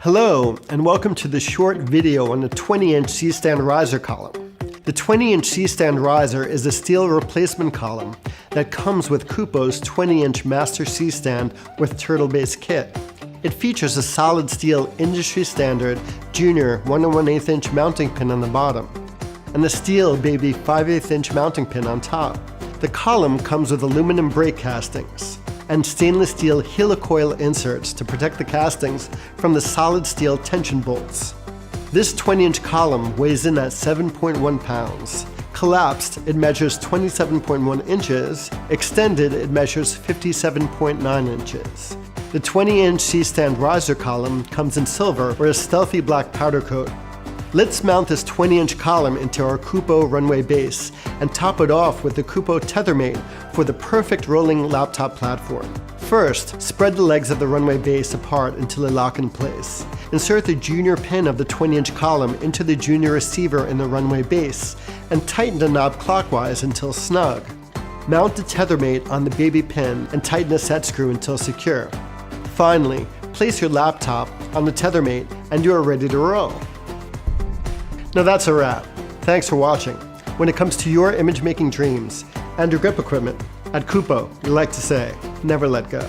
Hello, and welcome to this short video on the 20-inch C-stand riser column. The 20-inch C-stand riser is a steel replacement column that comes with Kupo's 20-inch master C-stand with turtle base kit. It features a solid steel industry standard junior 1 1/8 inch mounting pin on the bottom, and a steel baby 5/8 inch mounting pin on top. The column comes with aluminum brake castings and stainless steel helicoil inserts to protect the castings from the solid steel tension bolts. This 20-inch column weighs in at 7.1 pounds. Collapsed, it measures 27.1 inches. Extended, it measures 57.9 inches. The 20-inch C-stand riser column comes in silver or a stealthy black powder coat. Let's mount this 20-inch column into our Kupo runway base and top it off with the Kupo tethermate for the perfect rolling laptop platform. First, spread the legs of the runway base apart until they lock in place. Insert the junior pin of the 20-inch column into the junior receiver in the runway base and tighten the knob clockwise until snug. Mount the tethermate on the baby pin and tighten the set screw until secure. Finally, place your laptop on the tethermate and you are ready to roll. Now that's a wrap. Thanks for watching. When it comes to your image making dreams and your grip equipment, at Kupo, we like to say, never let go.